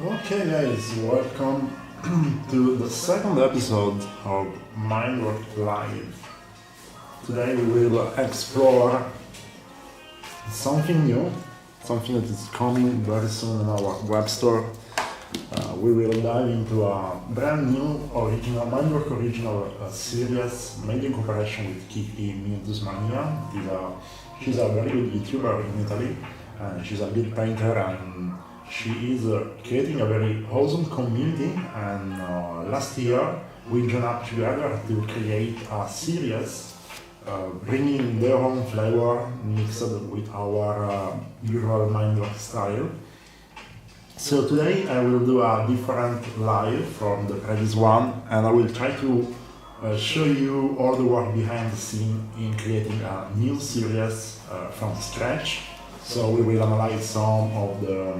Okay, guys, welcome to the second episode of Mindwork Live. Today we will explore something new, something that is coming very soon in our web store. We will dive into a brand new original Mindwork original series made in cooperation with Kiki, Mania. She's a very good YouTuber in Italy, and she's a good painter, and she is creating a very wholesome community. And last year we joined up together to create a series bringing their own flavor mixed with our usual Mindwork style. So today I will do a different live from the previous one, and I will try to show you all the work behind the scene in creating a new series from scratch. So we will analyze some of the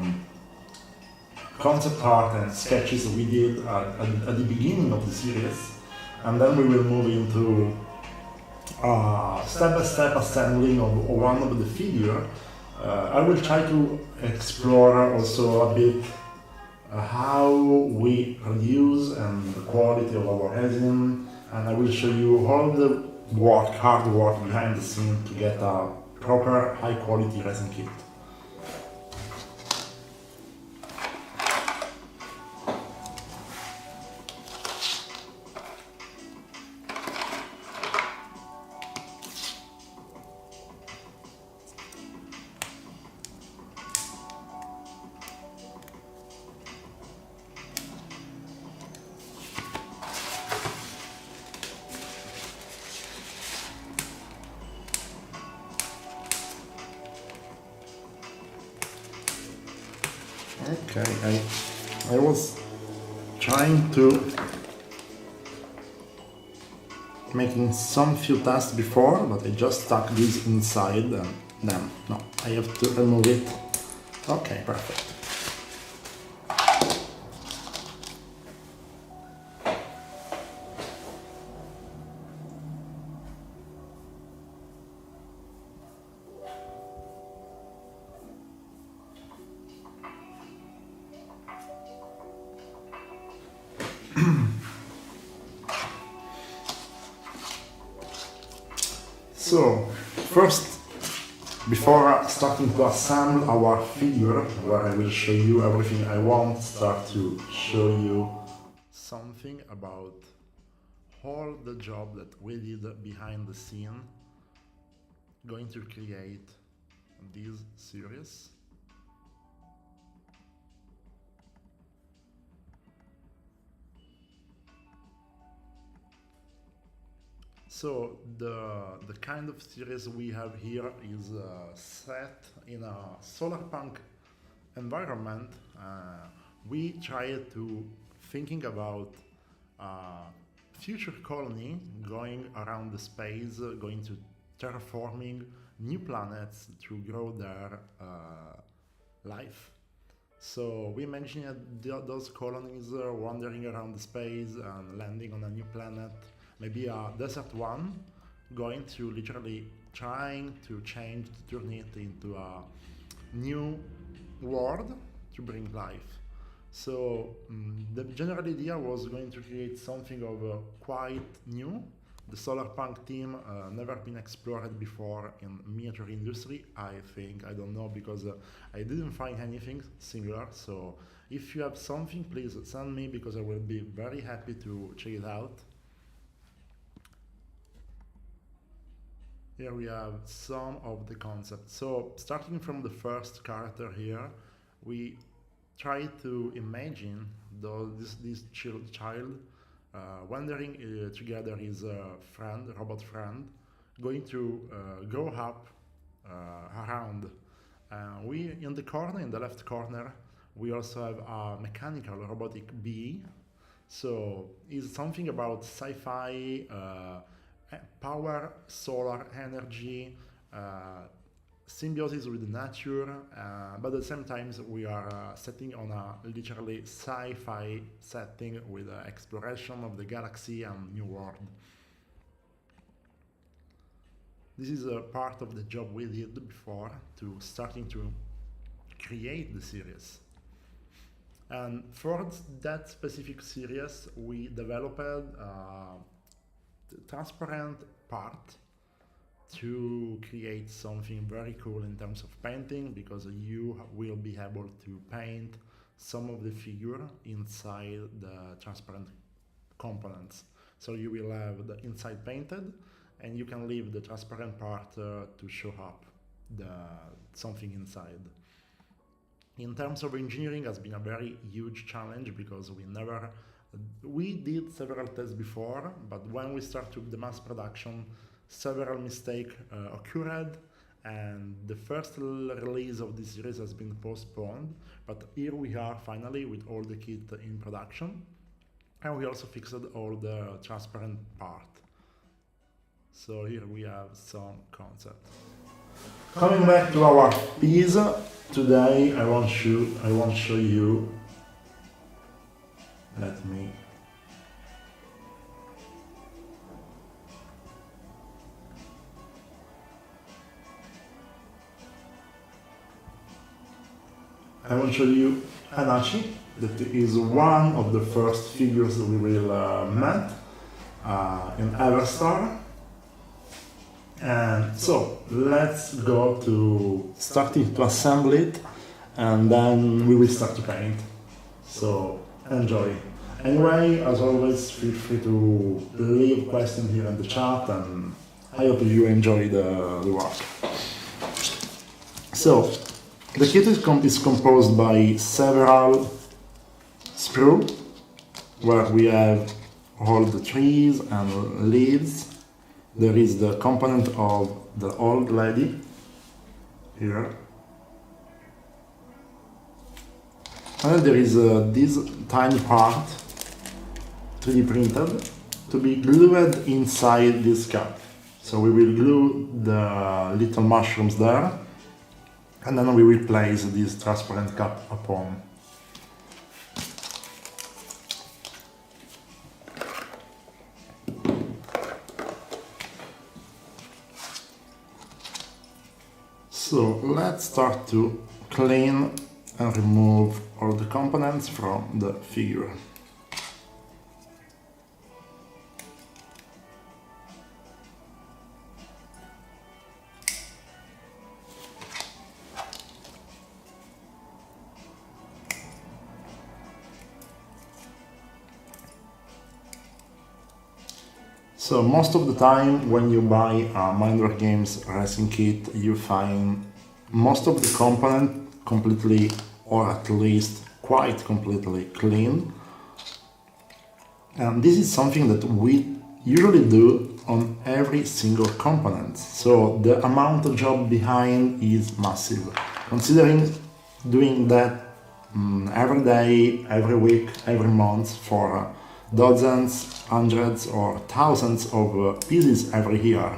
concept art and sketches we did at the beginning of the series, and then we will move into step-by-step assembling of one of the figure. I will try to explore also a bit how we produce and the quality of our resin, and I will show you all the hard work behind the scene to get a proper high quality resin kit. Okay, I was trying to making some few tests before, but I just stuck this inside and then no, I have to remove it. Okay, perfect. So, first, before starting to assemble our figure, where I will show you everything I want, start to show you something about all the job that we did behind the scene, going to create this series. So the kind of series we have here is set in a solar punk environment. We try to thinking about future colony going around the space, going to terraforming new planets to grow their life. So we imagined those colonies wandering around the space and landing on a new planet, maybe a desert one, going to literally trying to change, to turn it into a new world to bring life. So the general idea was going to create something of quite new. The solar punk team never been explored before in miniature industry. I think I don't know because I didn't find anything similar. So if you have something, please send me because I will be very happy to check it out. Here we have some of the concepts. So starting from the first character here, we try to imagine this child wandering together his friend, robot friend, going to grow up around. We in the corner, in the left corner, we also have a mechanical robotic bee. So it's something about sci-fi, power, solar energy, symbiosis with nature, but at the same time we are setting on a literally sci-fi setting with exploration of the galaxy and new world. This is a part of the job we did before to starting to create the series. And for that specific series, we developed a transparent part to create something very cool in terms of painting, because you will be able to paint some of the figure inside the transparent components. So you will have the inside painted, and you can leave the transparent part to show up something inside. In terms of engineering, has been a very huge challenge, because we did several tests before, but when we started the mass production, several mistakes occurred, and the first release of this series has been postponed. But here we are finally with all the kit in production, and we also fixed all the transparent part. So here we have some concept. Coming back to our piece, today I want to show you. Let me. I want to show you Hanachi, that is one of the first figures we will make in Everstar. And so let's go to starting to assemble it, and then we will start to paint. So enjoy. Anyway, as always, feel free to leave questions here in the chat, and I hope you enjoy the work. So the kit is composed by several sprues, where we have all the trees and leaves. There is the component of the old lady here. And then there is this tiny part, 3D printed, to be glued inside this cup. So we will glue the little mushrooms there, and then we will place this transparent cup upon. So let's start to clean and remove all the components from the figure. So most of the time when you buy a Mindwork Games racing kit, you find most of the component completely, or at least quite completely clean. And this is something that we usually do on every single component. So the amount of job behind is massive. Considering doing that every day, every week, every month for dozens, hundreds or thousands of pieces every year.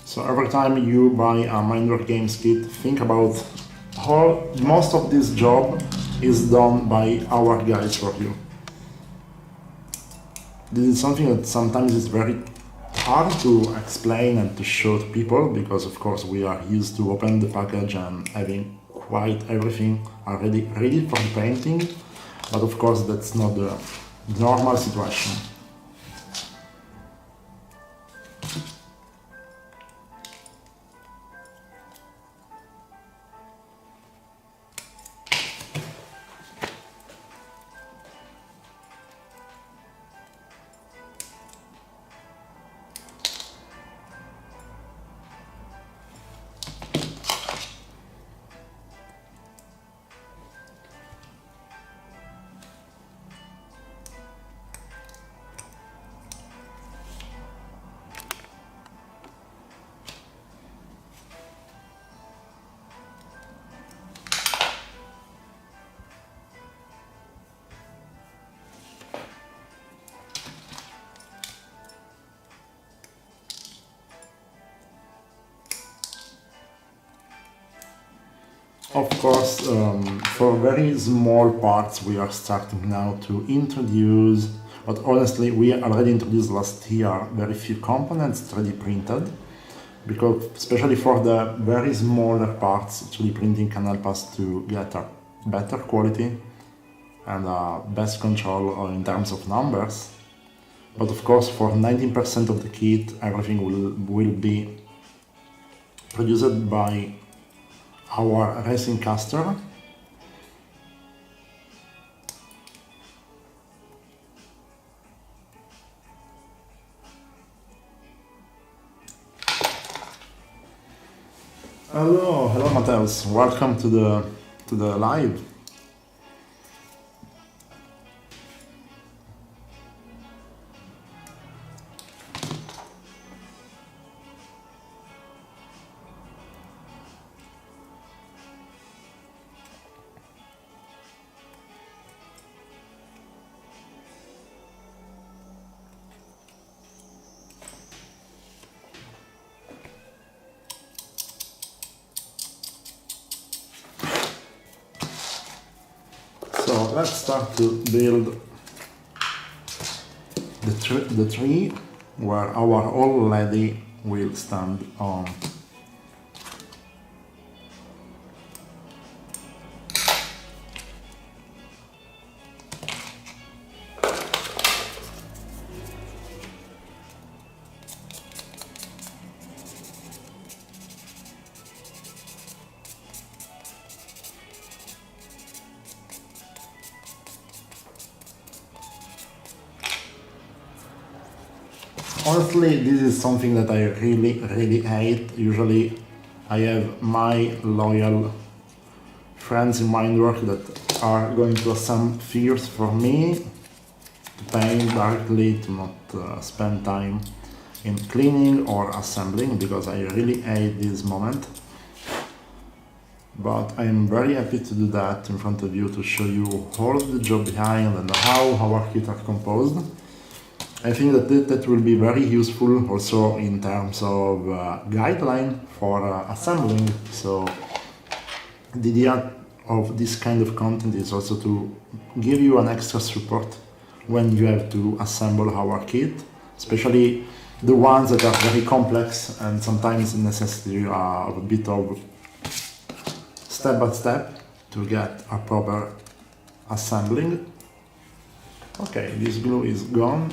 So every time you buy a Mindwork Games kit, think about how most of this job is done by our guys for you. This is something that sometimes is very hard to explain and to show to people, because of course we are used to open the package and having quite everything already ready for the painting, but of course that's not the normal situation. Of course, for very small parts, we are starting now to introduce, but honestly, we already introduced last year very few components 3D printed, because especially for the very smaller parts, 3D printing can help us to get a better quality and best control in terms of numbers. But of course, for 19% of the kit, everything will be produced by our resin caster. Hello, Mateus. Welcome to the live. So let's start to build the tree where our old lady will stand on. Honestly, this is something that I really hate. Usually, I have my loyal friends in Mindwork that are going to assemble figures for me to paint directly, to not spend time in cleaning or assembling, because I really hate this moment. But I'm very happy to do that in front of you to show you all of the job behind and how our kits are composed. I think that will be very useful also in terms of guideline for assembling. So the idea of this kind of content is also to give you an extra support when you have to assemble our kit, especially the ones that are very complex and sometimes necessary a bit of step by step to get a proper assembling. Okay, this glue is gone.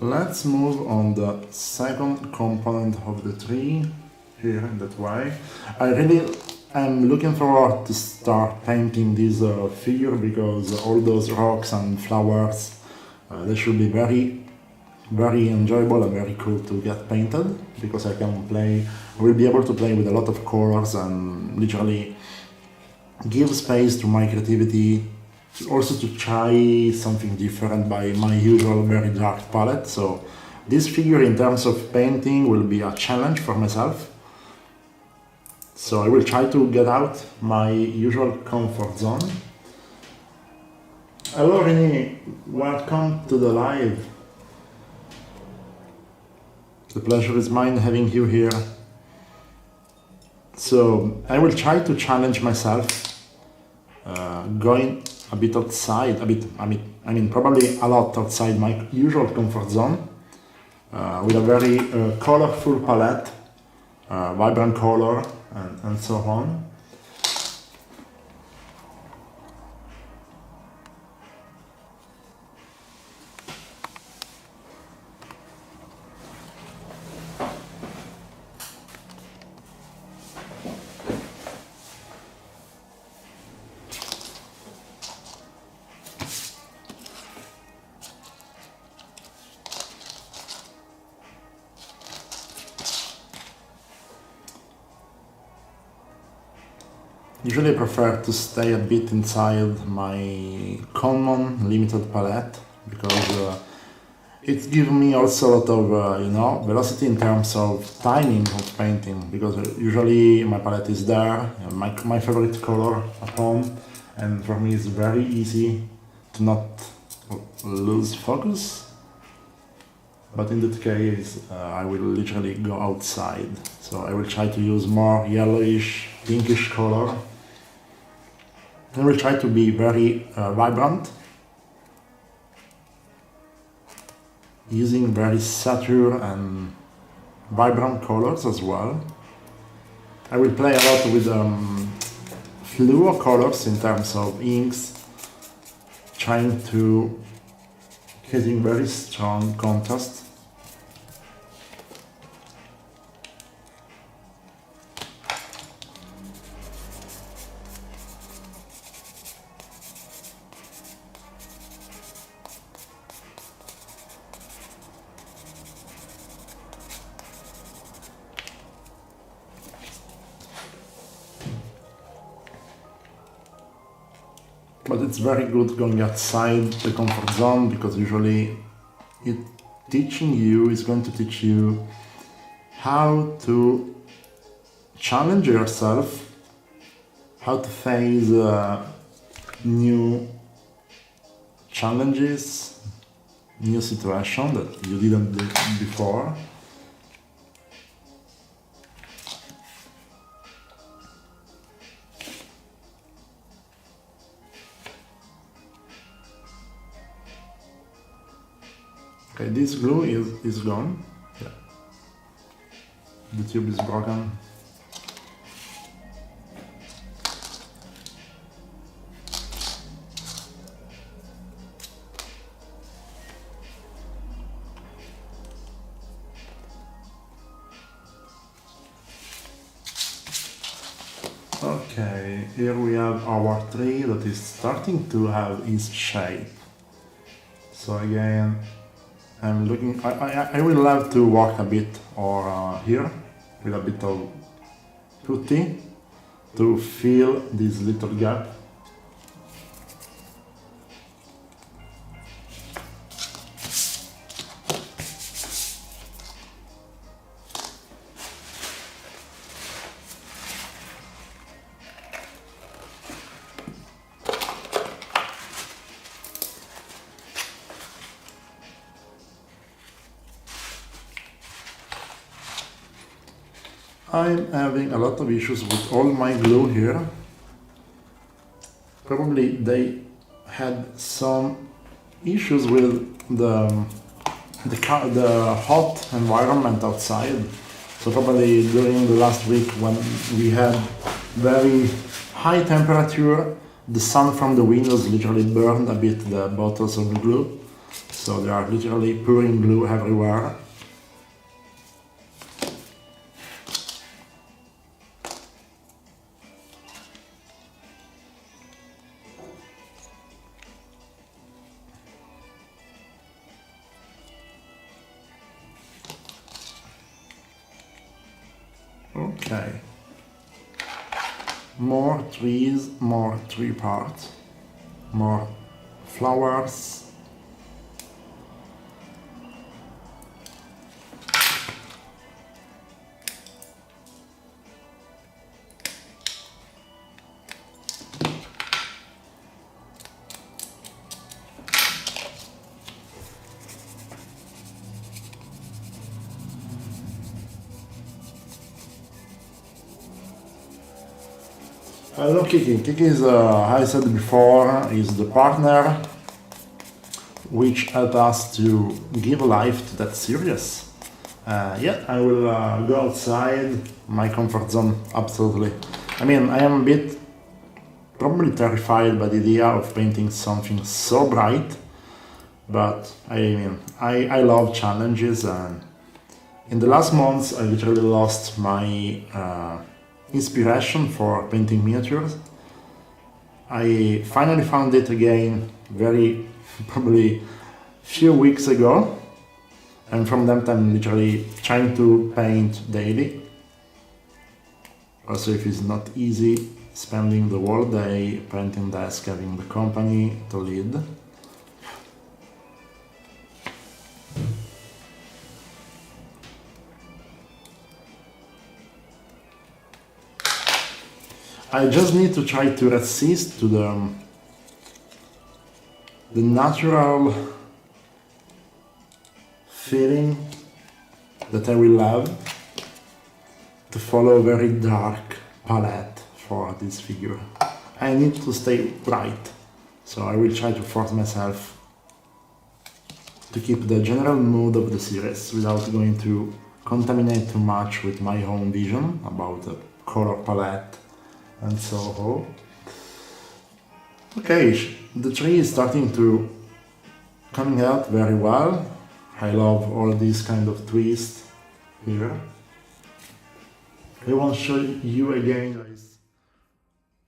Let's move on the second component of the tree here in that way. I really am looking forward to start painting this figure because all those rocks and flowers they should be very enjoyable and very cool to get painted, because I will be able to play with a lot of colors and literally give space to my creativity, also to try something different by my usual very dark palette. So this figure in terms of painting will be a challenge for myself. So I will try to get out my usual comfort zone. Hello Rini, welcome to the live. The pleasure is mine having you here. So I will try to challenge myself, going a bit outside, I mean probably a lot outside my usual comfort zone, with a very colorful palette, vibrant color, and so on. Usually I prefer to stay a bit inside my common limited palette because it gives me also a lot of velocity in terms of timing of painting, because usually my palette is there, my favorite color at home, and for me it's very easy to not lose focus. But in that case I will literally go outside, so I will try to use more yellowish, pinkish color. I will try to be very vibrant, using very satur and vibrant colors as well. I will play a lot with fluo colors in terms of inks, trying to getting very strong contrast. But it's very good going outside the comfort zone, because usually it is going to teach you how to challenge yourself, how to face new challenges, new situations that you didn't do before. Okay, this glue is gone. Yeah. The tube is broken. Okay, here we have our tree that is starting to have its shape. So again, I'm looking, I will love to work a bit or here with a bit of putty to fill this little gap. I'm having a lot of issues with all my glue here. Probably they had some issues with the hot environment outside. So probably during the last week when we had very high temperature, the sun from the windows literally burned a bit the bottles of glue. So they are literally pouring glue everywhere. Okay. More trees, more tree parts, more flowers. Hello Kiki. Kiki is, as I said before, is the partner which helped us to give life to that series. Yeah, I will go outside my comfort zone, absolutely. I mean, I am a bit probably terrified by the idea of painting something so bright, but I mean, I love challenges, and in the last months I literally lost my inspiration for painting miniatures. I finally found it again very probably few weeks ago, and from that I'm literally trying to paint daily. Also, if it's not easy, spending the whole day painting desk, having the company to lead. I just need to try to resist to the natural feeling that I will have to follow a very dark palette for this figure. I need to stay bright, so I will try to force myself to keep the general mood of the series without going to contaminate too much with my own vision about the color palette and so on. Okay, the tree is starting to coming out very well. I love all these kind of twists here. I want to show you again, guys,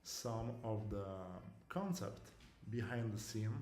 some of the concept behind the scene.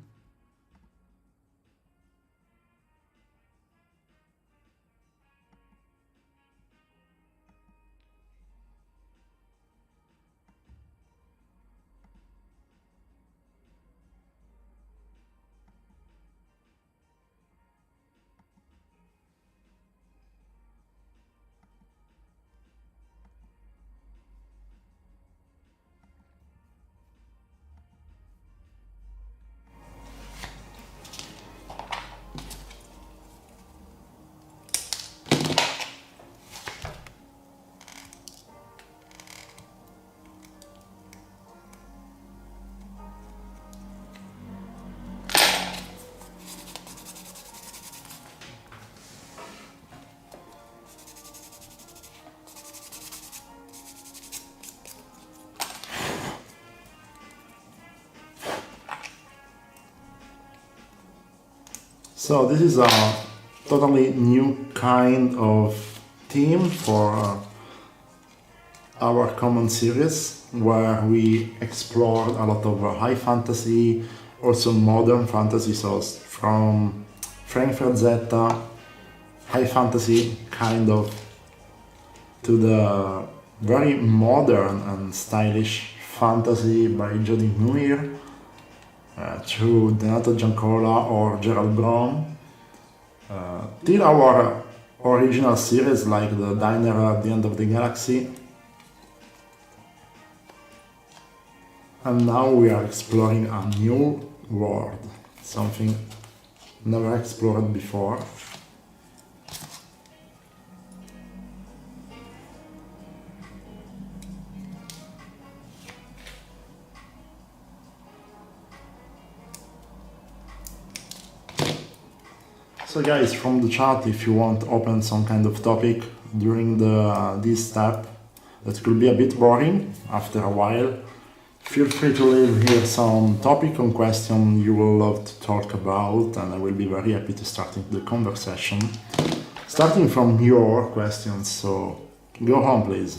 So this is a totally new kind of theme for our common series, where we explored a lot of high fantasy, also modern fantasy, so from Frankfurt Zeta, high fantasy kind of, to the very modern and stylish fantasy by Jody Muir, through Donato Giancola or Gerald Brown, till our original series like the Diner at the End of the Galaxy. And now we are exploring a new world, something never explored before. So guys, from the chat, if you want to open some kind of topic during this step that could be a bit boring after a while, feel free to leave here some topic and question you will love to talk about, and I will be very happy to start the conversation, starting from your questions. So go on, please.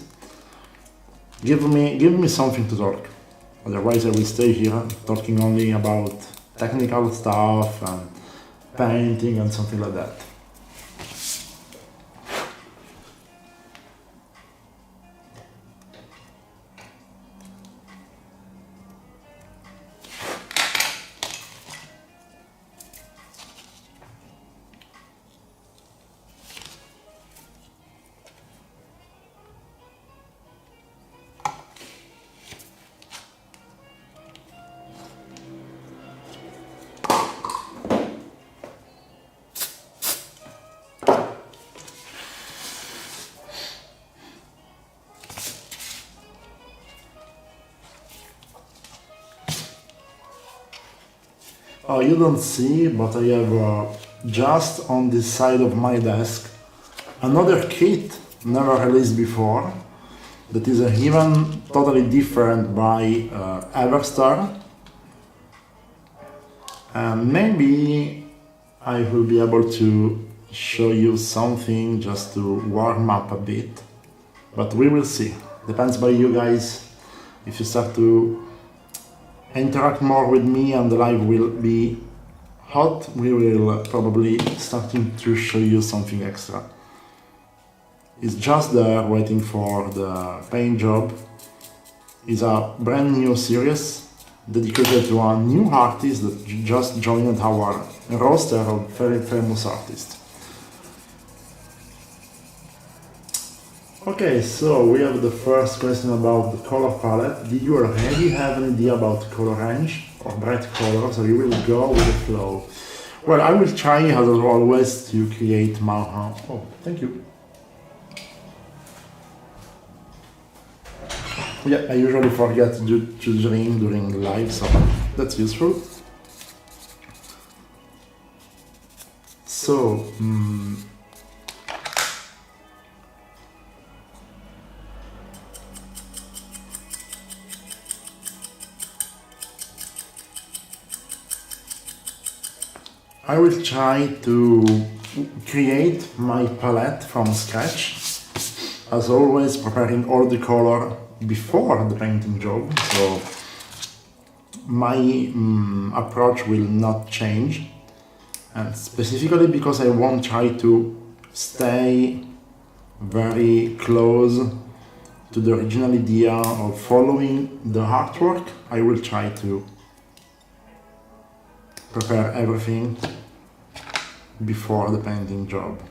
Give me something to talk. Otherwise, I will stay here talking only about technical stuff and painting and something like that. Oh, you don't see, but I have just on this side of my desk another kit never released before that is even totally different by Everstar, and maybe I will be able to show you something just to warm up a bit, but we will see. Depends by you guys. If you start to interact more with me and the live will be hot, we will probably starting to show you something extra. It's just there waiting for the paint job. is a brand new series dedicated to a new artist that just joined our roster of very famous artists. Okay, so we have the first question about the color palette. Did you already have an idea about color range or bright colors, or you will go with the flow? Well, I will try, as always, to create my... Oh, thank you. Yeah, I usually forget to drink during the live, so that's useful. So, I will try to create my palette from scratch, as always preparing all the color before the painting job, so my approach will not change, and specifically because I won't try to stay very close to the original idea of following the artwork. I will try to prepare everything before the painting job.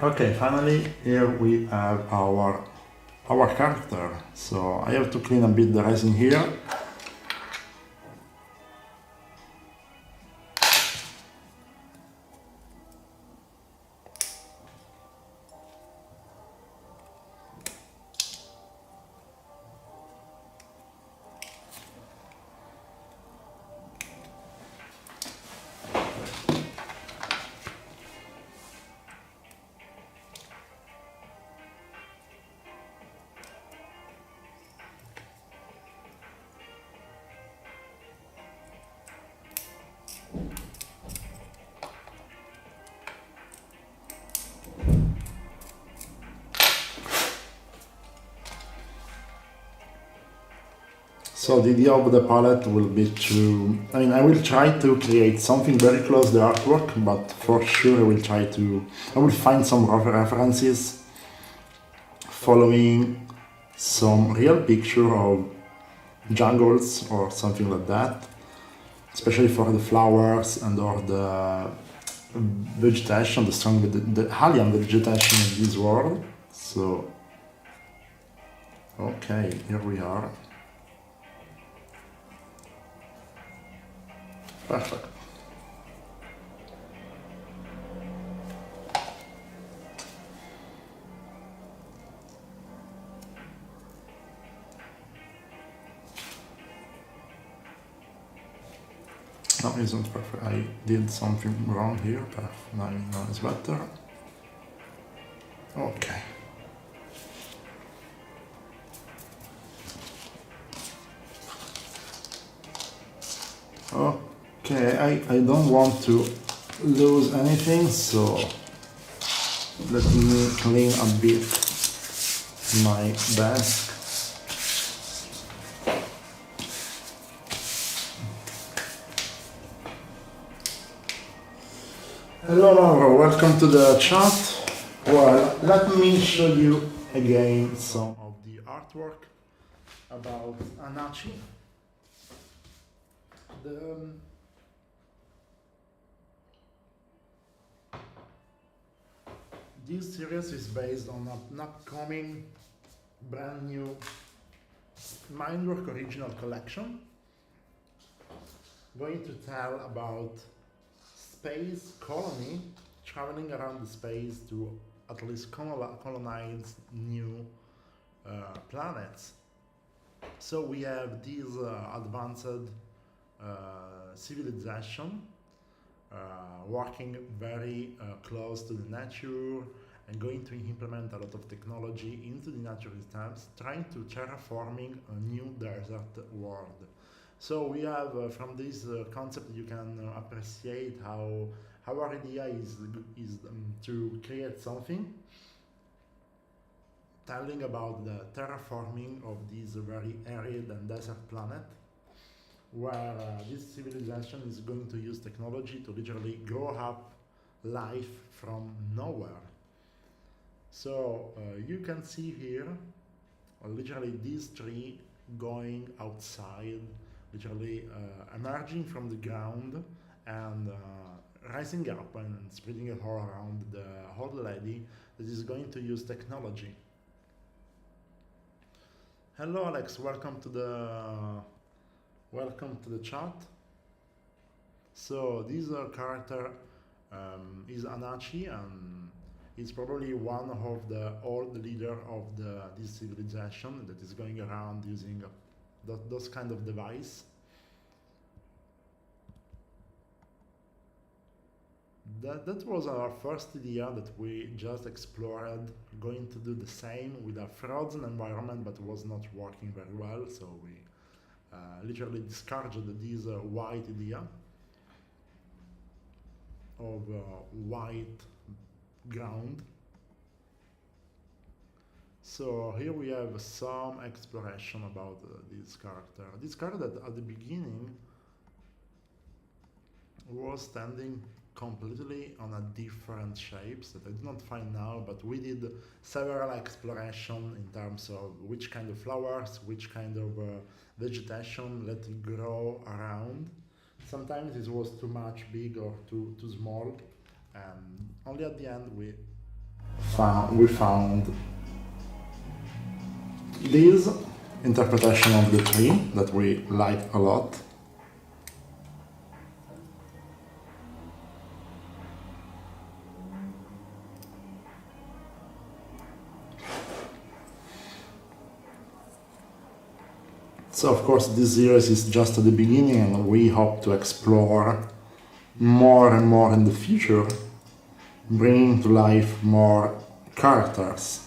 Okay, finally here we have our character. So I have to clean a bit the resin here. So the idea of the palette will be to, I will try to create something very close to the artwork, but for sure I will find some references following some real picture of jungles or something like that, especially for the flowers and or the vegetation, the alien vegetation in this world. So, okay, here we are. Perfect. No, it isn't perfect. I did something wrong here. Now it's better. Okay. Okay, I don't want to lose anything, so let me clean a bit my desk. Hello Laura, welcome to the chat. Well, let me show you again some of the artwork about Hanachi. This series is based on an upcoming brand new Mindwork original collection, going to tell about space colony traveling around the space to at least colonize new planets. So we have this advanced civilization working very close to the nature and going to implement a lot of technology into the natural systems, trying to terraforming a new desert world. So we have from this concept you can appreciate how our idea is to create something telling about the terraforming of this very arid and desert planet where this civilization is going to use technology to literally grow up life from nowhere. So you can see here literally these tree going outside, literally emerging from the ground and rising up and spreading it all around the old lady that is going to use technology. Hello Alex, welcome to the chat. So this character is Hanachi, and he's probably one of the old leader of this civilization that is going around using those kind of device. That was our first idea that we just explored, going to do the same with a frozen environment, but was not working very well, so we literally discarded this white idea of white ground. So here we have some exploration about this character. This character that at the beginning was standing completely on a different shapes that I did not find now, but we did several exploration in terms of which kind of flowers, which kind of vegetation let it grow around. Sometimes it was too much big or too small, and only at the end we found this interpretation of the tree that we like a lot. So of course this series is just at the beginning, and we hope to explore more and more in the future, bringing to life more characters.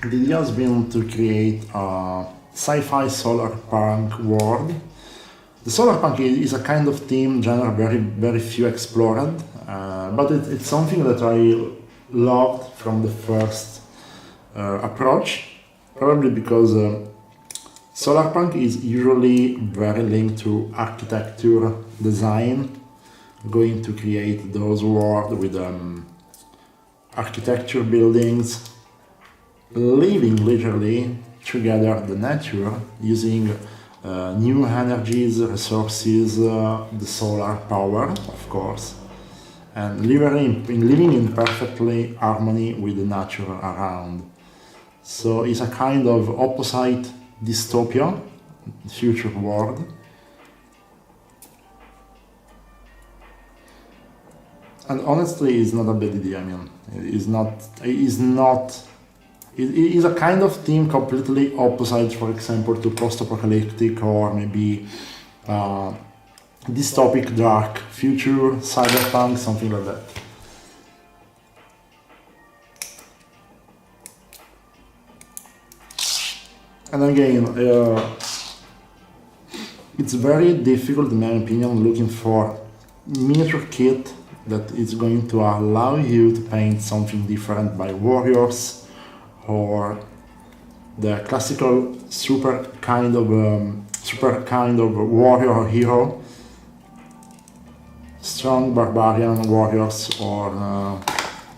The idea has been to create a sci-fi solar punk world. The solar punk is a kind of theme genre very few explored, but it's something that I loved from the first approach, probably because solar punk is usually very linked to architecture, design, going to create those worlds with architecture buildings, living literally together the nature, using new energies, resources, the solar power, of course, and living in perfectly harmony with the nature around. So it's a kind of opposite dystopia, future world. And honestly, it's not a bad idea. I mean, it is a kind of theme completely opposite, for example, to post-apocalyptic or maybe dystopic dark future, cyberpunk, something like that. And again, it's very difficult, in my opinion, looking for miniature kit that is going to allow you to paint something different by warriors, or the classical super kind of warrior or hero, strong barbarian warriors, or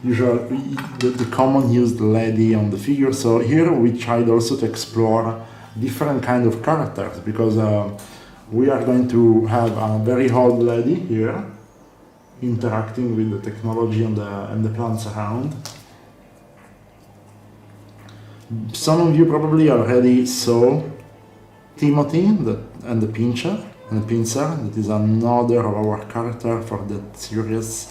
usually the common used lady on the figure. So here we tried also to explore different kind of characters, because we are going to have a very old lady here interacting with the technology and the plants around. Some of you probably already saw Timothy and the pincer, that is another of our character for that series,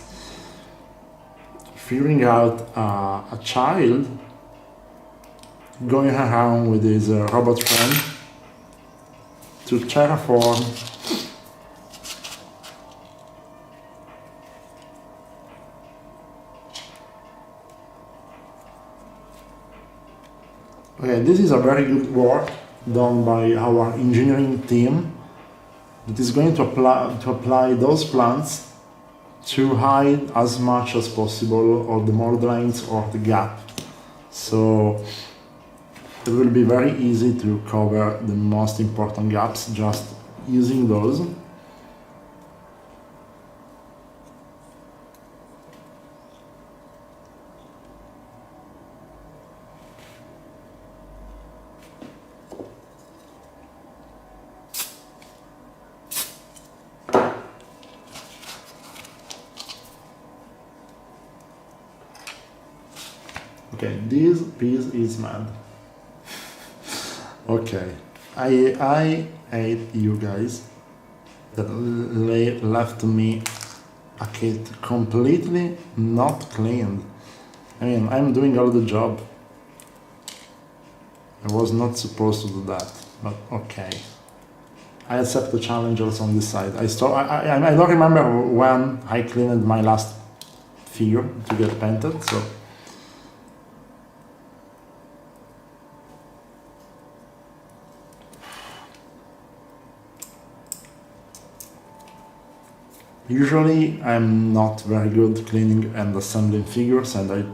figuring out a child going around with his robot friend to terraform Okay, this is a very good work done by our engineering team that is going to apply those plants to hide as much as possible all the mold lines or the gap. So it will be very easy to cover the most important gaps just using those. Okay, this piece is mad. Okay, I hate you guys that left me a kit completely not cleaned. I mean, I'm doing all the job. I was not supposed to do that, but okay. I accept the challenge also on this side. I don't remember when I cleaned my last figure to get painted, so. Usually I'm not very good cleaning and assembling figures, and I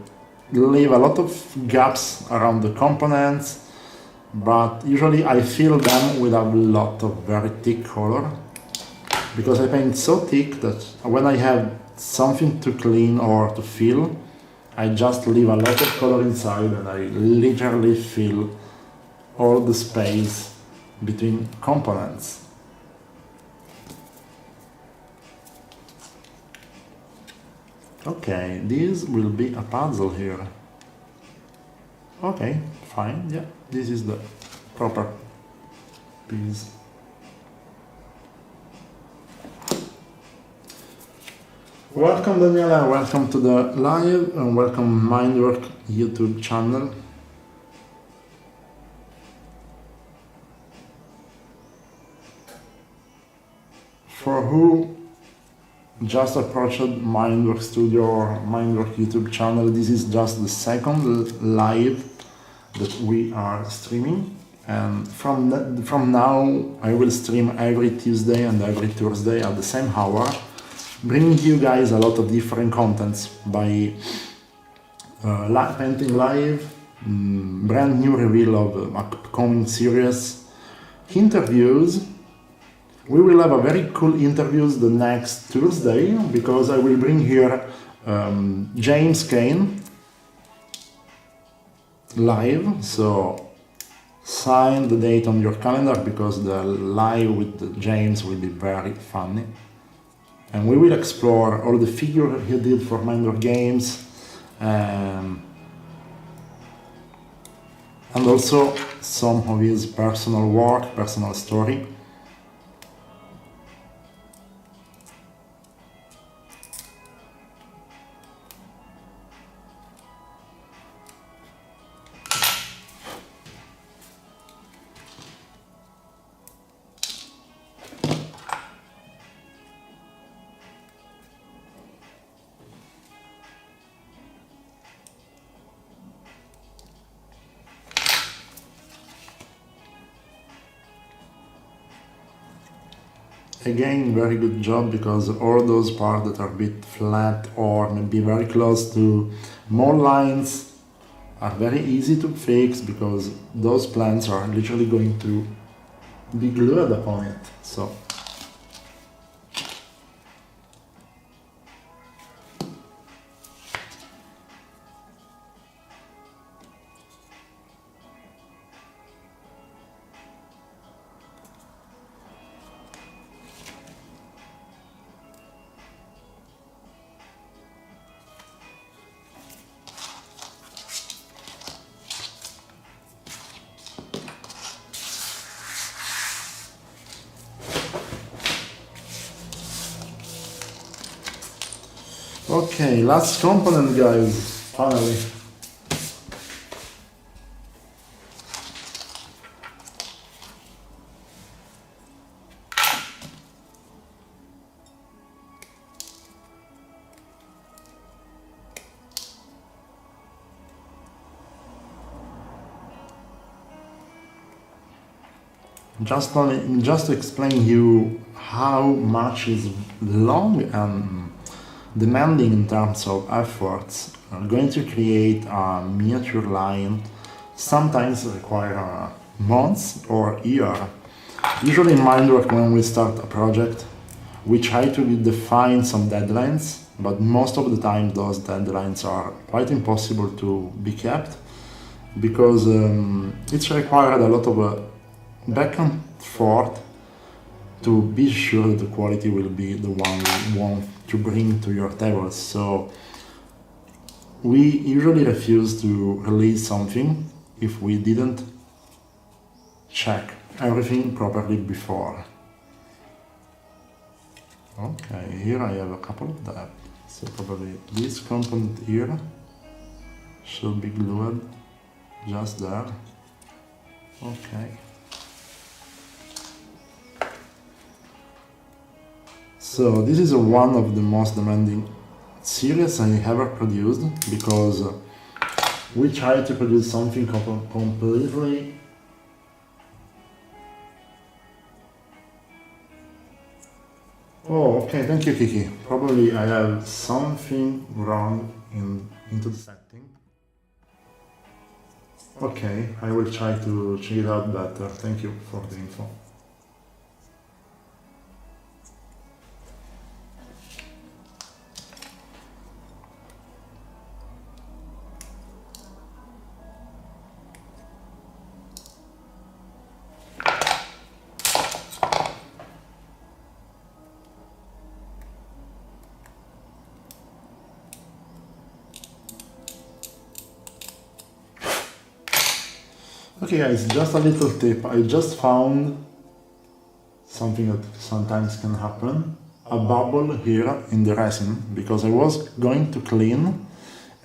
leave a lot of gaps around the components, but usually I fill them with a lot of very thick color, because I paint so thick that when I have something to clean or to fill, I just leave a lot of color inside and I literally fill all the space between components. Okay, this will be a puzzle here. Okay, fine, yeah, this is the proper piece. Welcome Daniela, welcome to the live and welcome Mindwork YouTube channel. For who just approached Mindwork Studio or Mindwork YouTube channel, this is just the second live that we are streaming, and from now I will stream every Tuesday and every Thursday at the same hour, bringing you guys a lot of different contents by painting live, brand new reveal of upcoming series, interviews. We will have a very cool interviews the next Tuesday, because I will bring here James Kane live, so sign the date on your calendar because the live with James will be very funny. And we will explore all the figure he did for Mindwork games, and also some of his personal work, personal story. Again, very good job, because all those parts that are a bit flat or maybe very close to more lines are very easy to fix, because those plants are literally going to be glued upon it. So okay, last component guys, finally. just to explain you how much is long and demanding in terms of efforts, going to create a miniature line sometimes require months or year. Usually in Mindwork, when we start a project, we try to define some deadlines, but most of the time those deadlines are quite impossible to be kept because it's required a lot of back and forth to be sure that the quality will be the one we want to bring to your tables. So we usually refuse to release something if we didn't check everything properly before. Okay, here I have a couple of that. So probably this component here should be glued just there. Okay. So this is one of the most demanding series I ever produced because we try to produce something completely Oh, okay, thank you, Kiki. Probably I have something wrong into the setting. Okay, I will try to check it out better. Thank you for the info. Okay guys, just a little tip. I just found something that sometimes can happen. A bubble here in the resin because I was going to clean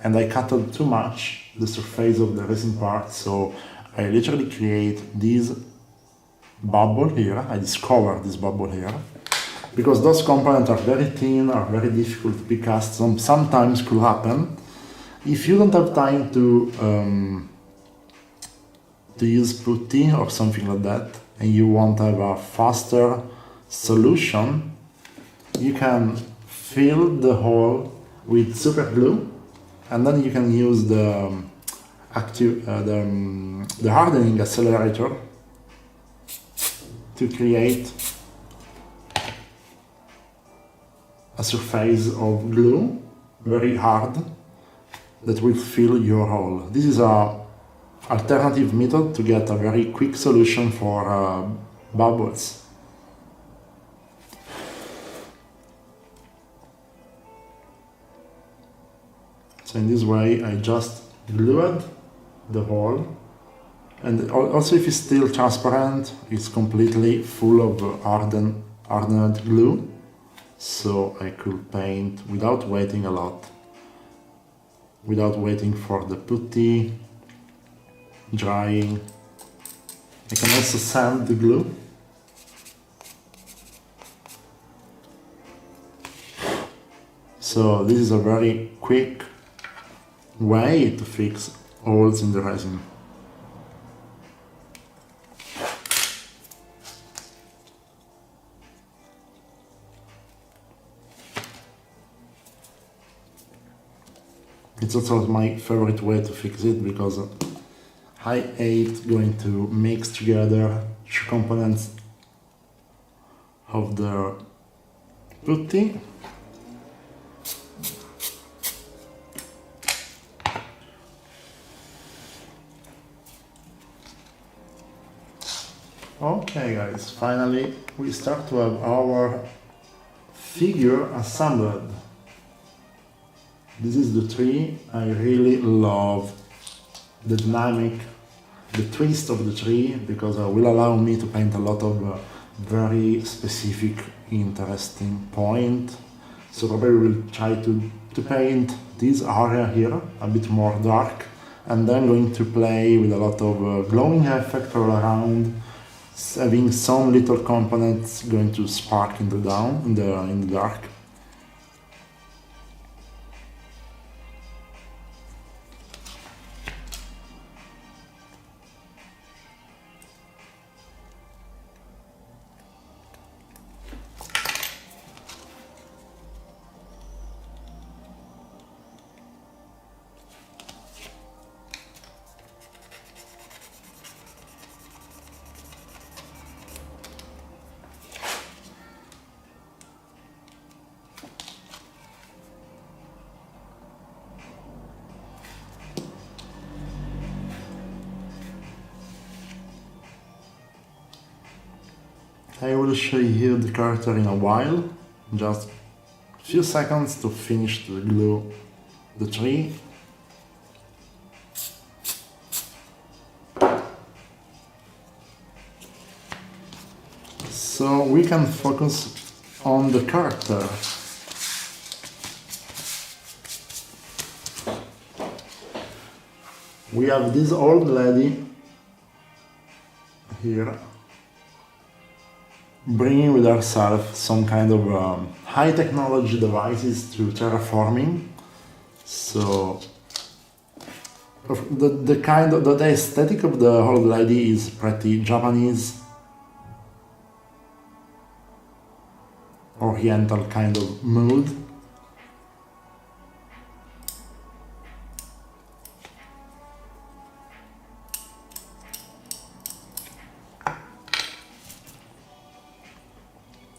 and I cut out too much the surface of the resin part, so I literally create this bubble here. I discovered this bubble here because those components are very thin, are very difficult to be cast. Sometimes could happen if you don't have time to use putty or something like that and you want to have a faster solution. You can fill the hole with super glue and then you can use the hardening accelerator to create a surface of glue, very hard, that will fill your hole. This is a alternative method to get a very quick solution for bubbles. So in this way I just glued the hole, and also if it's still transparent, it's completely full of hardened glue, so I could paint without waiting a lot, without waiting for the putty drying. I can also sand the glue. So this is a very quick way to fix holes in the resin. It's also my favorite way to fix it because I hate going to mix together two components of the putty. Okay guys, finally we start to have our figure assembled. This is the tree. I really love the dynamic, the twist of the tree, because it will allow me to paint a lot of very specific, interesting point. So probably we'll try to paint this area here a bit more dark, and then going to play with a lot of glowing effect all around, having some little components going to spark in the dark. I will show you the character in a while, just a few seconds to finish to glue the tree. So we can focus on the character. We have this old lady here bringing with herself some kind of high technology devices to terraforming. So the aesthetic of the old lady is pretty Japanese, oriental kind of mood.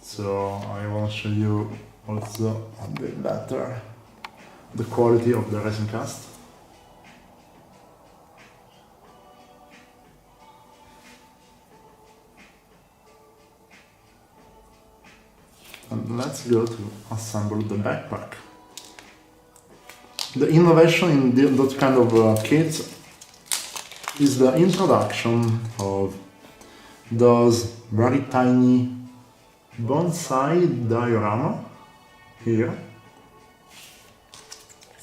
So I will show you also a bit better the quality of the resin cast. And let's go to assemble the backpack. The innovation in that kind of kits is the introduction of those very tiny bonsai diorama here,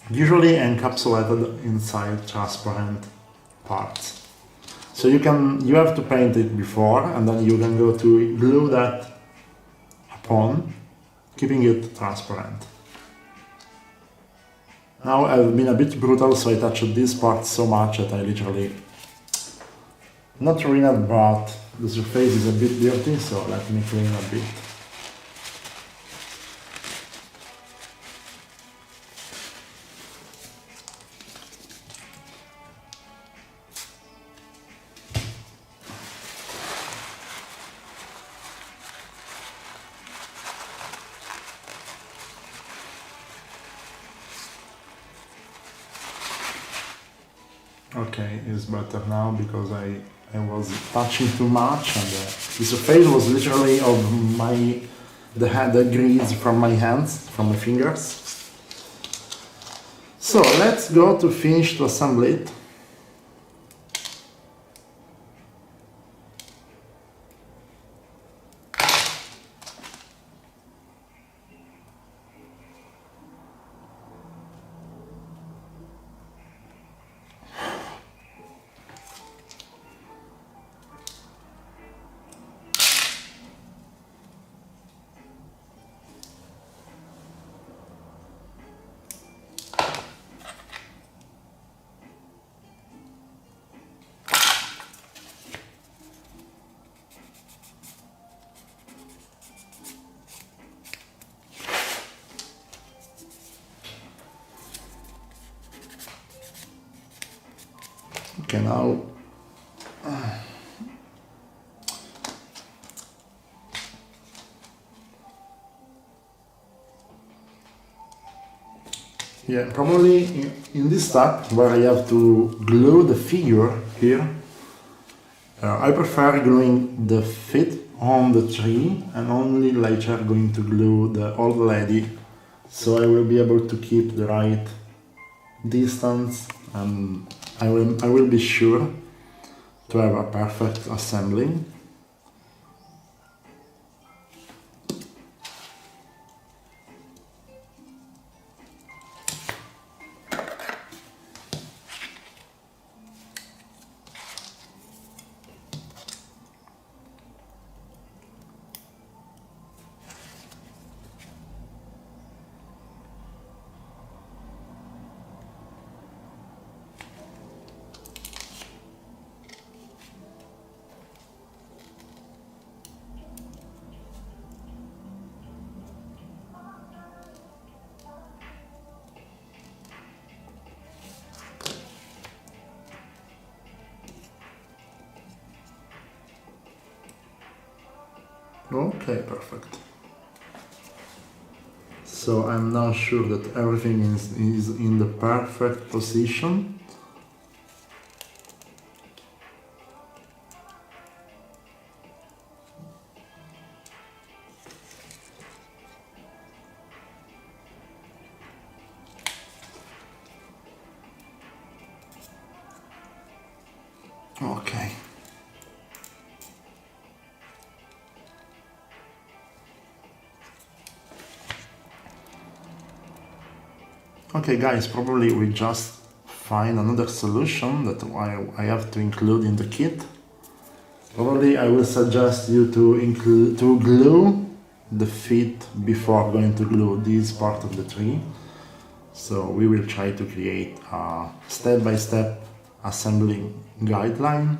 usually encapsulated inside transparent parts. So you have to paint it before, and then you can go to glue that upon, keeping it transparent. Now I've been a bit brutal, so I touched this part so much that I literally not ruined, but the surface is a bit dirty, so let me clean a bit. Okay, it's better now because I was touching too much, and the surface was literally of the grease from my hands, from my fingers. So let's go to finish to assemble it. Okay, now yeah, probably in this step where I have to glue the figure here, I prefer gluing the feet on the tree and only later going to glue the old lady, so I will be able to keep the right distance, and I will be sure to have a perfect assembling. Okay, perfect. So I'm now sure that everything is in the perfect position. Okay guys, probably we just find another solution that I have to include in the kit. Probably I will suggest you to glue the feet before going to glue this part of the tree. So we will try to create a step-by-step assembling guideline,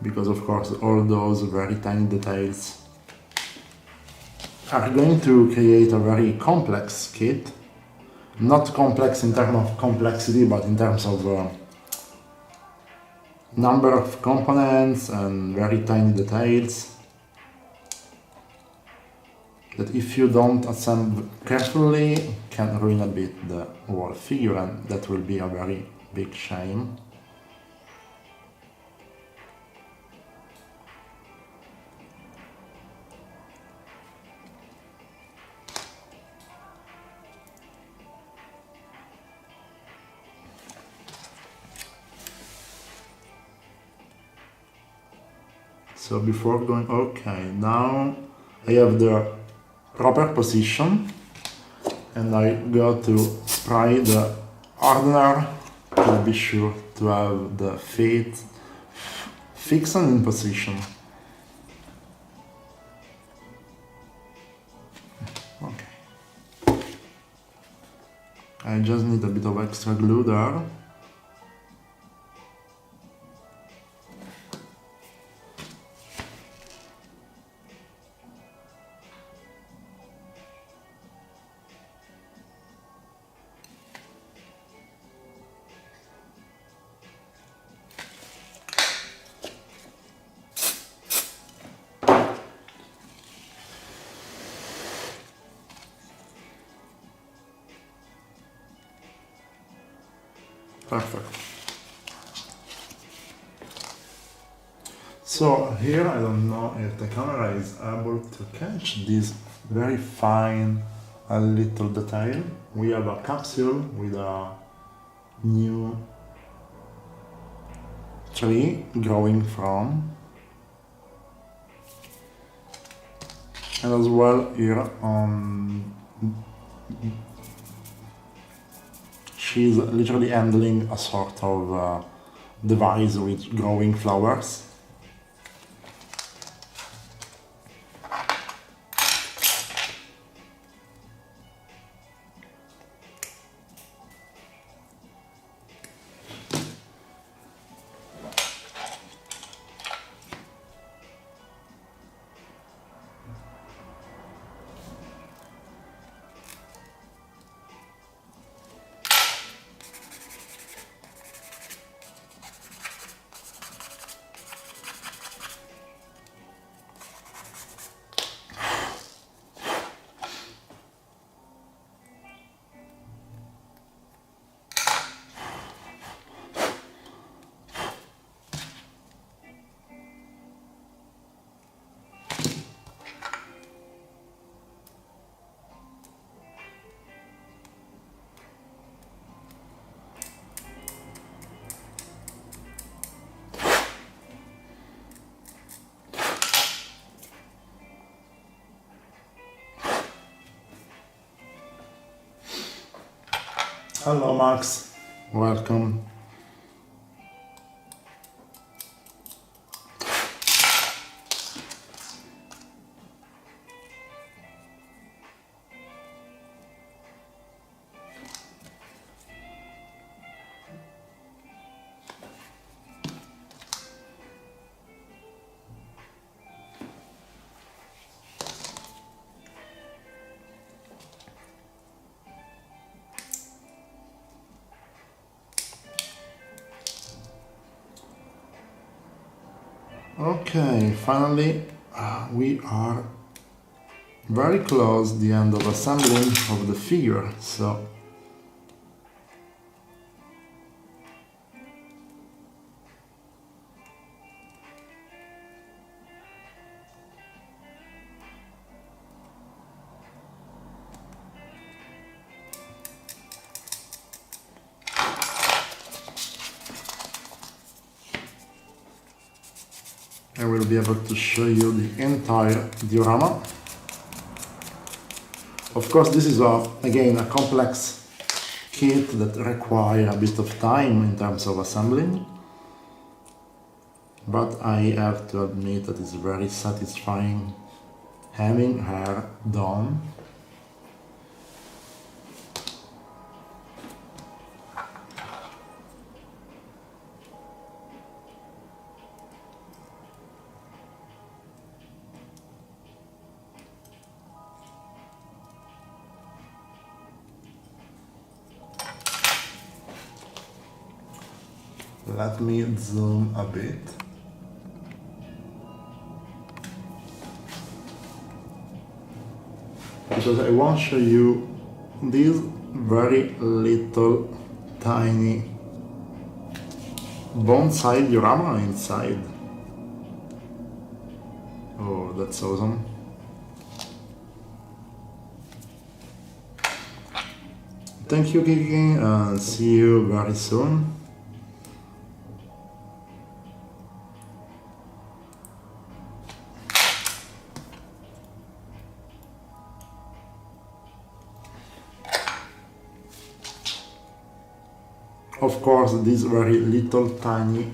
because of course all those very tiny details are going to create a very complex kit. Not complex in terms of complexity, but in terms of number of components and very tiny details that if you don't assemble carefully can ruin a bit the whole figure, and that will be a very big shame. So before going, okay, now I have the proper position and I go to spray the hardener to be sure to have the feet fixed and in position. Okay. I just need a bit of extra glue there. Perfect. So here I don't know if the camera is able to catch this very fine little detail. We have a capsule with a new tree growing from, and as well here she's literally handling a sort of device with growing flowers. Hello Max, welcome. Okay, finally we are very close to the end of assembling of the figure, so I will be able to show you the entire diorama. Of course, this is again a complex kit that requires a bit of time in terms of assembling, but I have to admit that it's very satisfying having her done. Let me zoom a bit. Because I want to show you this very little tiny bonsai diorama inside. Oh, that's awesome. Thank you, Kiki, and see you very soon. Of course, this very little tiny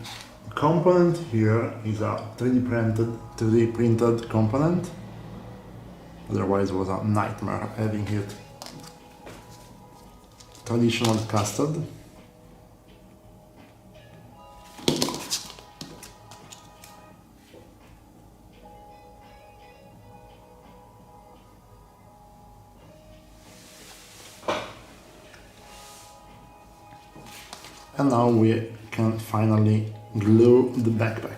component here is a 3D printed component. Otherwise, it was a nightmare having it traditional casted. And now we can finally glue the backpack.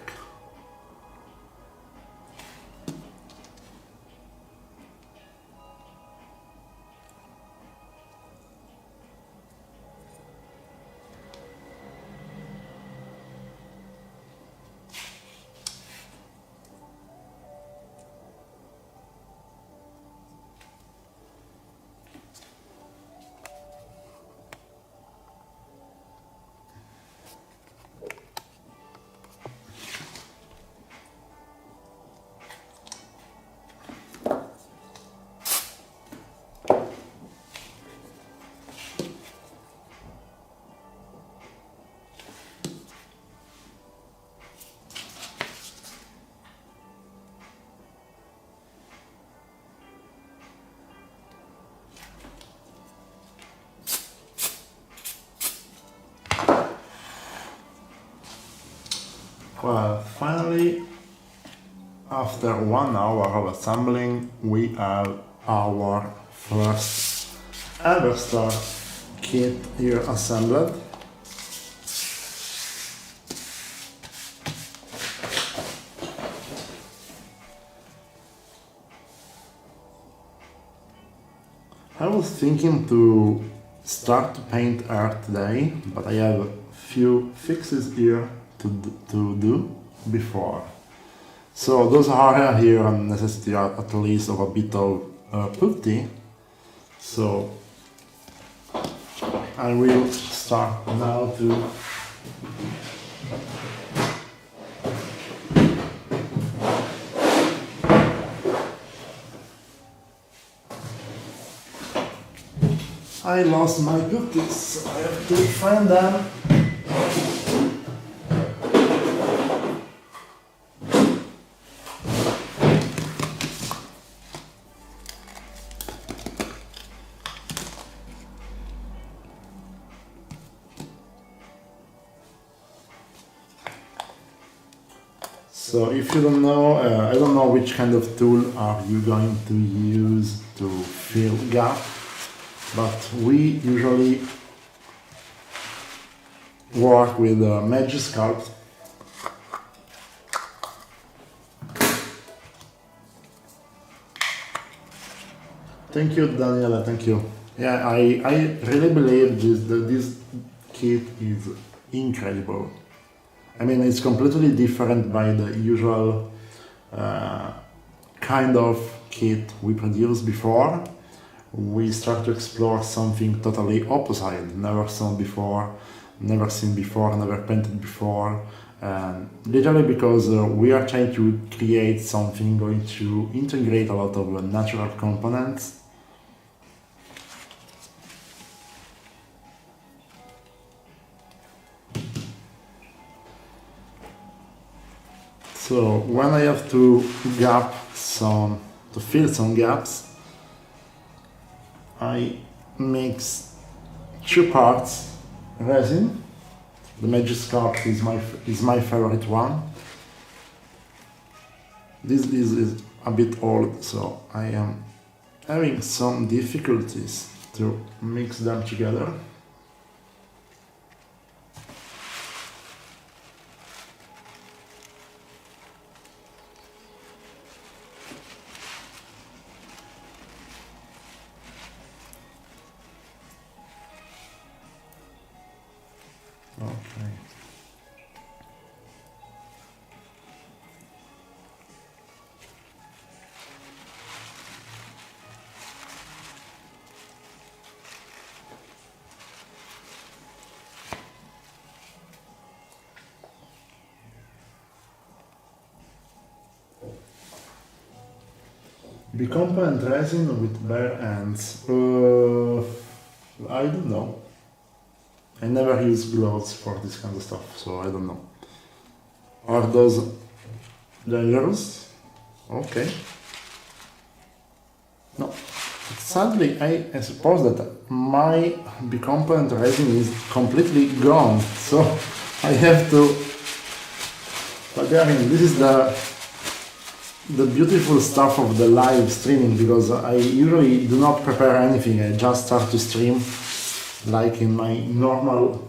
Well, finally, after 1 hour of assembling, we have our first Everstar kit here assembled. I was thinking to start to paint her today, but I have a few fixes here to do before. So those are here necessity at least of a bit of putty. So I will start now to I lost my putties, so I have to find them. So if you don't know, I don't know which kind of tool are you going to use to fill gap, but we usually work with Magic Sculpt. Thank you, Daniela, thank you. Yeah, I really believe this kit is incredible. I mean, it's completely different by the usual kind of kit we produced before. We start to explore something totally opposite, never seen before, never painted before. Literally because we are trying to create something going to integrate a lot of natural components So when I have to fill some gaps, I mix 2 parts resin. The Magic Scarf is my favorite one. This is a bit old, so I am having some difficulties to mix them together. Okay. Be component resin with bare hands. I don't know. I never use gloves for this kind of stuff, so I don't know. Are those dangerous? Okay. No. Sadly, I suppose that my component resin is completely gone, so I have to. But I mean, this is the beautiful stuff of the live streaming, because I usually do not prepare anything. I just start to stream like in my normal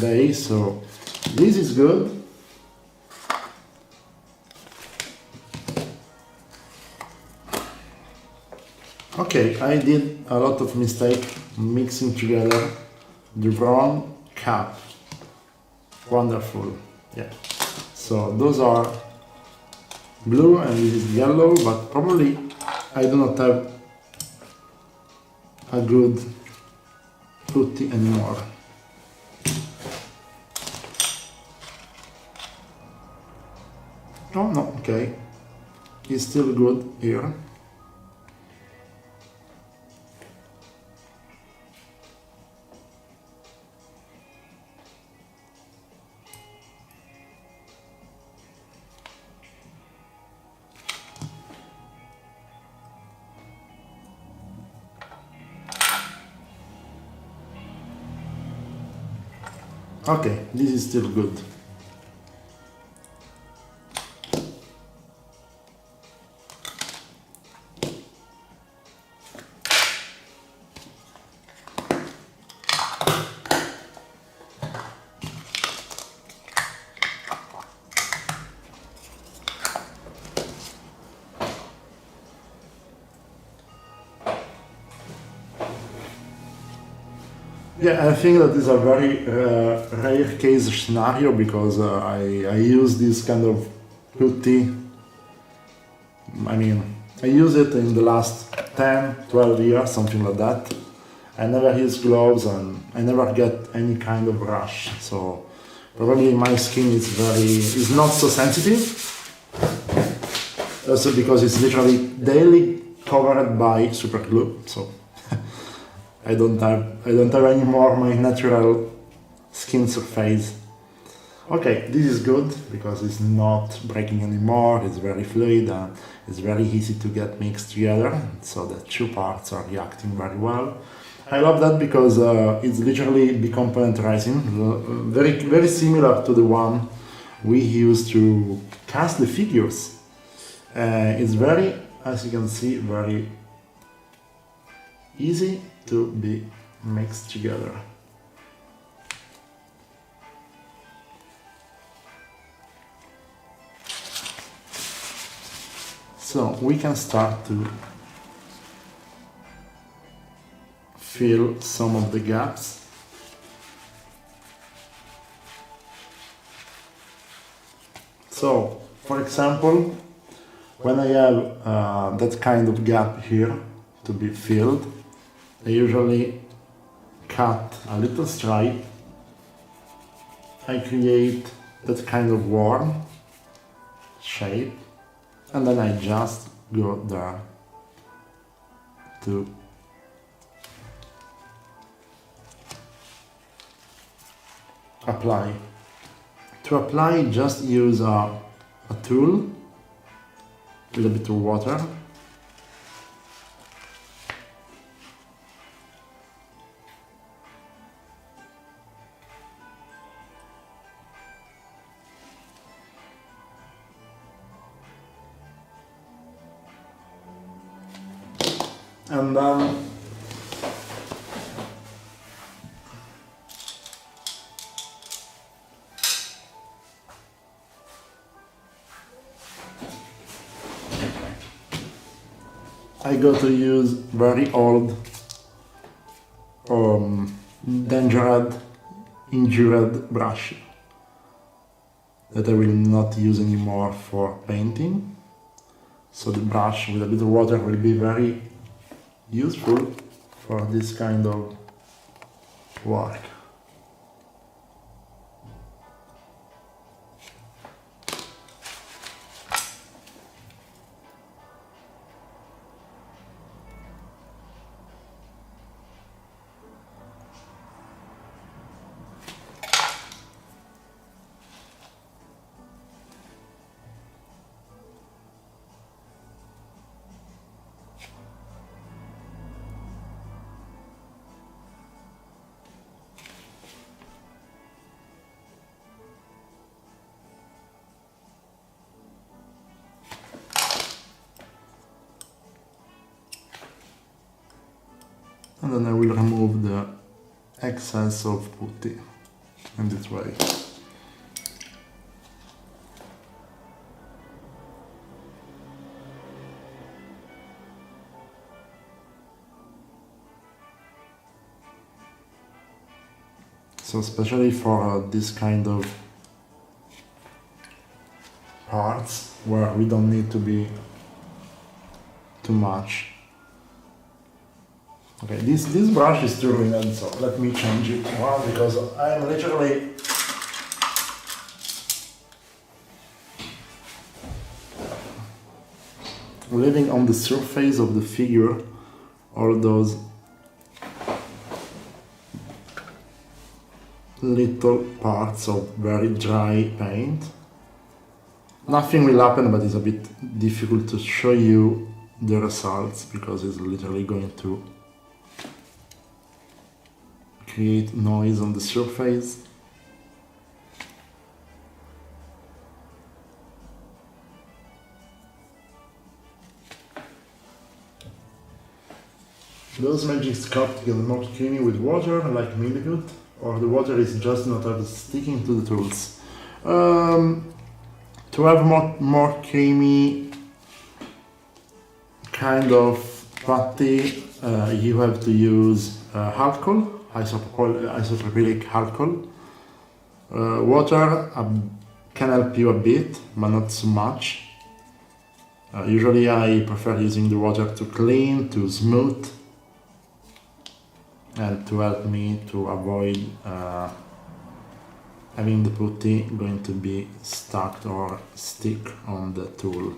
day, so this is good. Okay, I did a lot of mistake mixing together the wrong cap. Wonderful. Yeah. So those are blue and this is yellow, but probably I do not have a good putty anymore. Oh no, okay. It's still good here. Okay, this is still good. Yeah, I think that is a very rare case scenario, because I use this kind of putty. I mean, I use it in the last 10, 12 years, something like that. I never use gloves and I never get any kind of rash. So probably my skin is not so sensitive. Also because it's literally daily covered by super glue. So I don't have anymore my natural skin surface. Okay, this is good because it's not breaking anymore, it's very fluid and it's very easy to get mixed together, so the 2 parts are reacting very well. I love that because it's literally bicomponent resin, very similar to the one we use to cast the figures. It's very, as you can see, very easy to be mixed together. So we can start to fill some of the gaps. So, for example, when I have that kind of gap here to be filled, I usually cut a little stripe. I create that kind of worm shape, and then I just go there to apply. To apply, just use a a tool with a bit of water. And then I got to use very old, dangerous, injured brush that I will not use anymore for painting. So the brush with a bit of water will be very useful for this kind of work. And then I will remove the excess of putty in this way. So especially for this kind of parts where we don't need to be too much. Okay, this brush is too ruined, so let me change it one because I am literally leaving on the surface of the figure all those little parts of very dry paint. Nothing will happen, but it's a bit difficult to show you the results because it's literally going to create noise on the surface. Those magic sculpt get more creamy with water, like Mindwork, or the water is just not as sticking to the tools. To have more creamy kind of putty, you have to use alcohol, isopropylic alcohol. Water can help you a bit, but not so much. Usually I prefer using the water to clean, to smooth, and to help me to avoid having the putty going to be stuck or stick on the tool.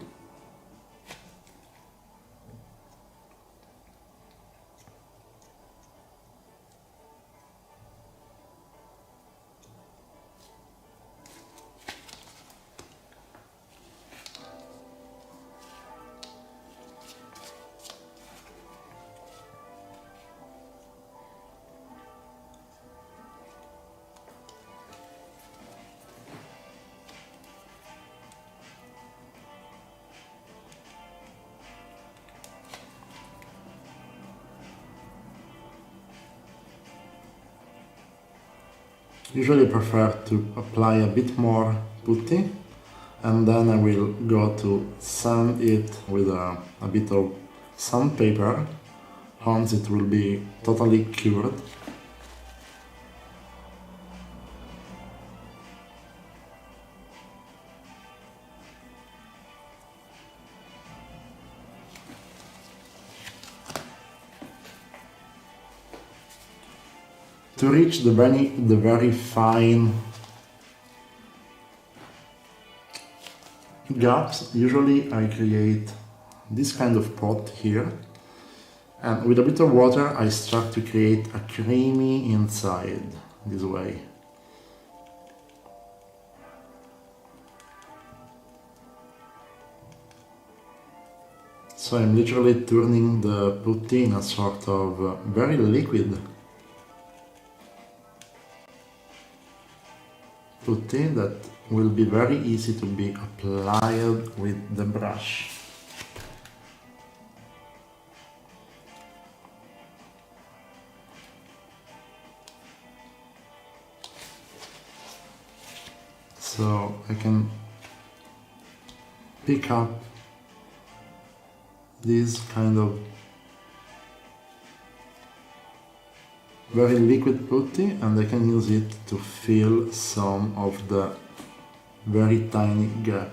Usually I prefer to apply a bit more putty and then I will go to sand it with a bit of sandpaper once it will be totally cured. To reach the very fine gaps, usually I create this kind of pot here, and with a bit of water I start to create a creamy inside, this way. So I'm literally turning the putty in a sort of very liquid putty that will be very easy to be applied with the brush. So I can pick up this kind of very liquid putty and I can use it to fill some of the very tiny gap.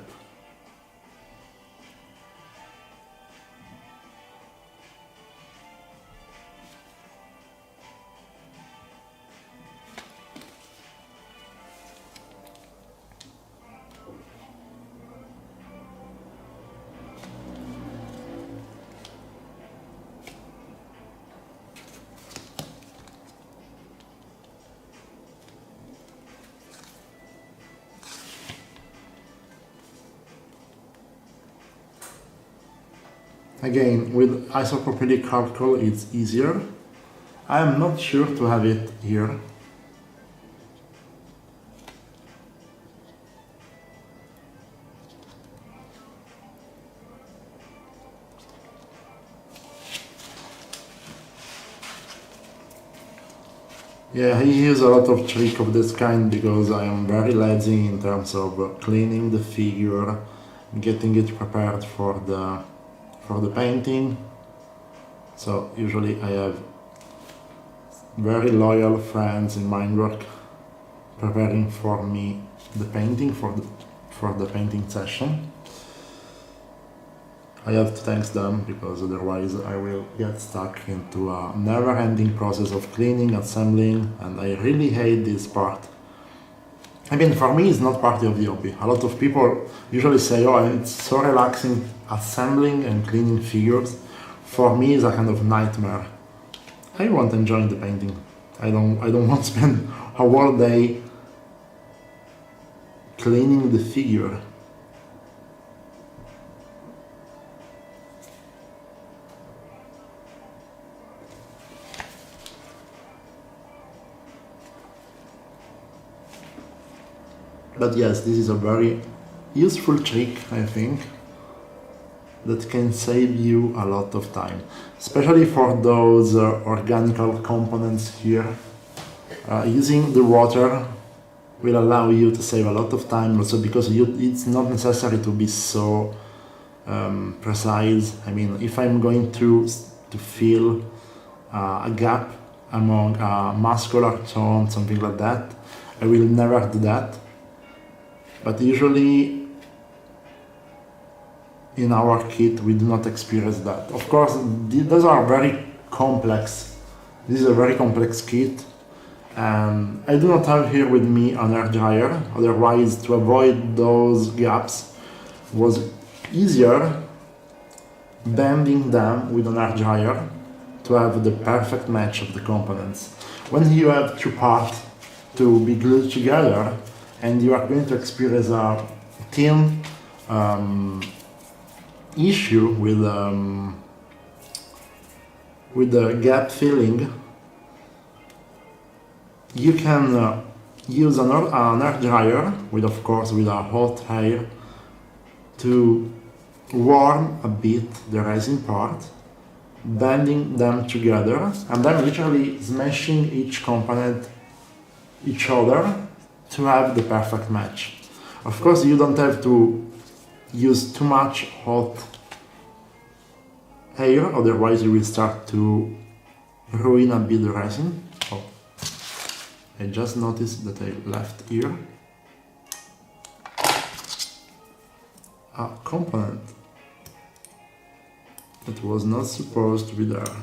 Again, with isopropylic charcoal it's easier. I am not sure to have it here. Yeah, I use a lot of trick of this kind because I am very lazy in terms of cleaning the figure, getting it prepared for the painting. So usually I have very loyal friends in Mindwork preparing for me the painting for the painting session. I have to thank them because otherwise I will get stuck into a never-ending process of cleaning, assembling, and I really hate this part. I mean, for me it's not part of the hobby. A lot of people usually say, oh, it's so relaxing assembling and cleaning figures. For me it's a kind of nightmare. I want to enjoy the painting. I don't want to spend a whole day cleaning the figure. But yes, this is a very useful trick, I think, that can save you a lot of time, especially for those organical components here. Using the water will allow you to save a lot of time also because it's not necessary to be so precise. I mean, if I'm going to fill a gap among a muscular tone, something like that, I will never do that. But usually in our kit we do not experience that. Of course, those are very complex. This is a very complex kit. And I do not have here with me an air dryer, otherwise to avoid those gaps was easier bending them with an air dryer to have the perfect match of the components. When you have two parts to be glued together and you are going to experience a thin issue with the gap filling, you can use an air dryer with, of course, with a hot air to warm a bit the resin part, bending them together, and then literally smashing each component each other to have the perfect match. Of course, you don't have to use too much hot air, otherwise you will start to ruin a bit the resin. Oh, I just noticed that I left here a component that was not supposed to be there.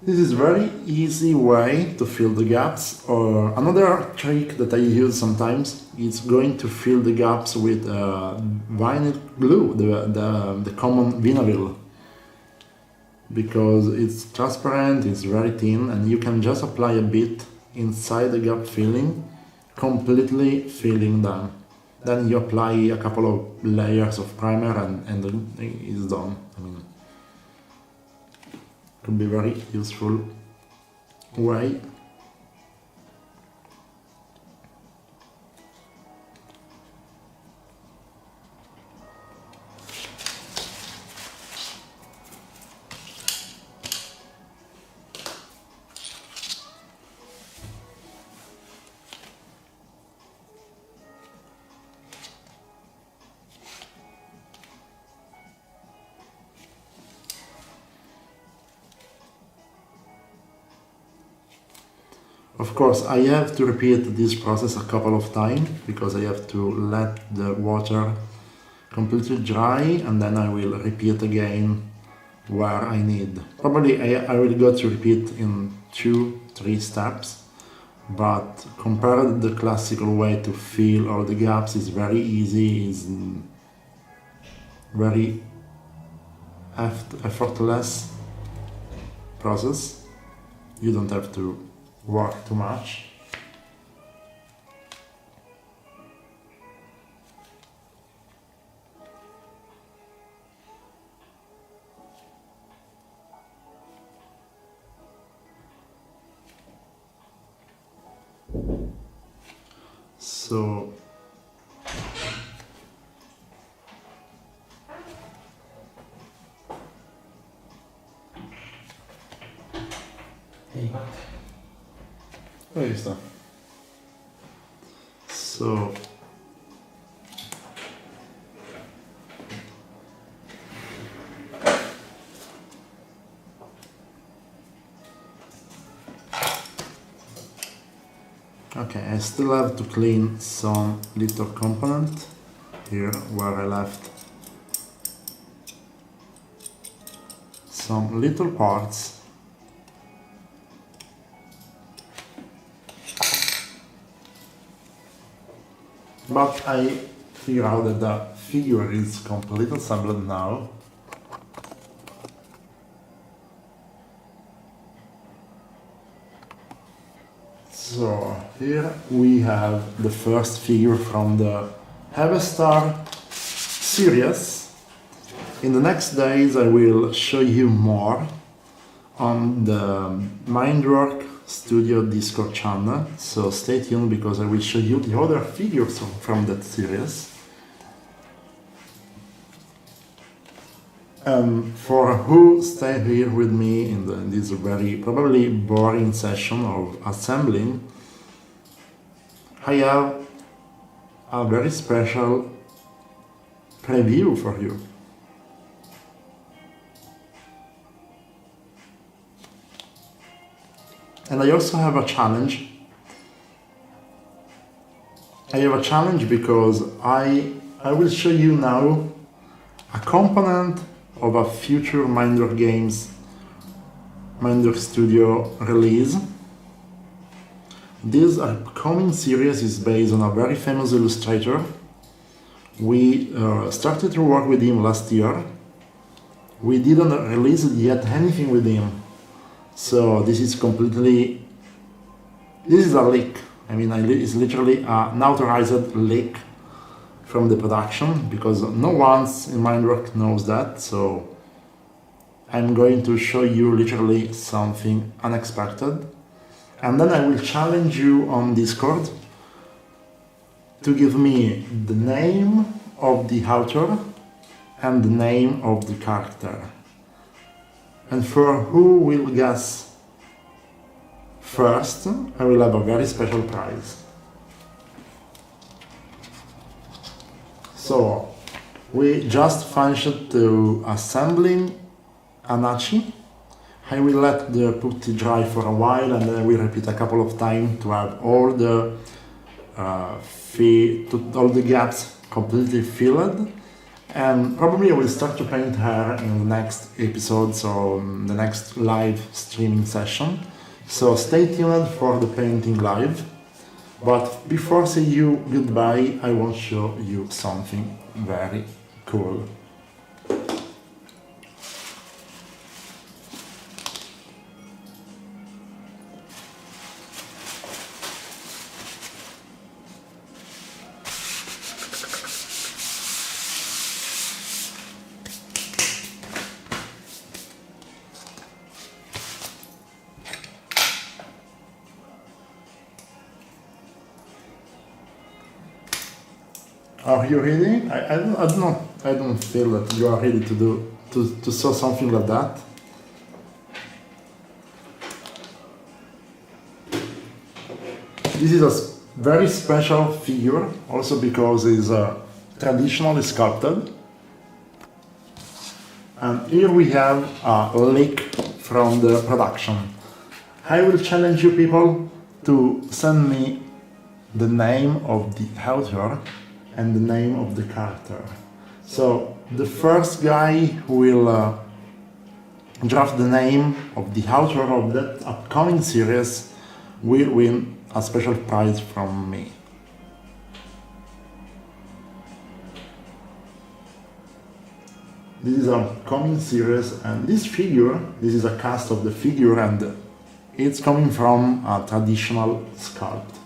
This is very easy way to fill the gaps. Or another trick that I use sometimes is going to fill the gaps with vinyl glue, the common vinyl, because it's transparent, it's very thin, and you can just apply a bit inside the gap filling, completely filling them. Then you apply a couple of layers of primer and it's done. I mean, could be very useful way. Of course, I have to repeat this process a couple of times because I have to let the water completely dry, and then I will repeat again where I need. Probably I will go to repeat in 2-3 steps, but compared to the classical way to fill all the gaps is very easy, is very effortless process. You don't have to work too much. So ahí está. So okay, I still have to clean some little component here where I left some little parts. But I figure out that the figure is completely assembled now. So here we have the first figure from the Everstar series. In the next days I will show you more on the Mindwork Studio Discord channel, so stay tuned because I will show you the other figures from that series. For who stay here with me in this very probably boring session of assembling, I have a very special preview for you. And I also have a challenge. I have a challenge because I will show you now a component of a future Mindwork Games Mindwork Studio release. This upcoming series is based on a very famous illustrator. We started to work with him last year. We didn't release yet anything with him. So this is a leak. I mean, it's literally an authorized leak from the production because no one in Mindwork knows that. So I'm going to show you literally something unexpected. And then I will challenge you on Discord to give me the name of the author and the name of the character. And for who will guess first, I will have a very special prize. So, we just finished to assembling Hanachi. I will let the putty dry for a while and then I will repeat a couple of times to have all the gaps completely filled. And probably I will start to paint her in the next episode, so the next live streaming session. So stay tuned for the painting live. But before say you goodbye, I want to show you something very cool. Are you ready? I don't feel that you are ready to saw something like that. This is a very special figure, also because it's traditionally sculpted. And here we have a leak from the production. I will challenge you people to send me the name of the author and the name of the character. So the first guy who will draft the name of the author of that upcoming series will win a special prize from me. This is a coming series, and this figure, this is a cast of the figure, and it's coming from a traditional sculpt.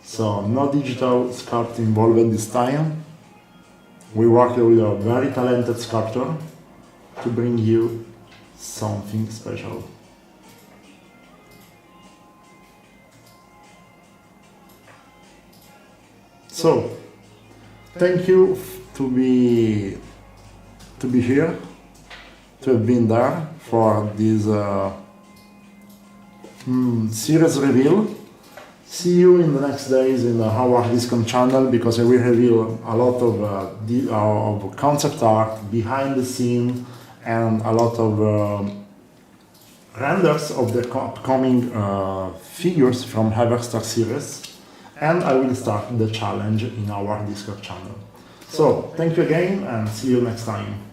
So no digital sculpt involved this time. We worked with a very talented sculptor to bring you something special. So, thank you to be here, to have been there for this series reveal. See you in the next days in our Discord channel, because I will reveal a lot of concept art, behind the scene, and a lot of renders of the upcoming figures from Everstar series. And I will start the challenge in our Discord channel. So, thank you again, and see you next time.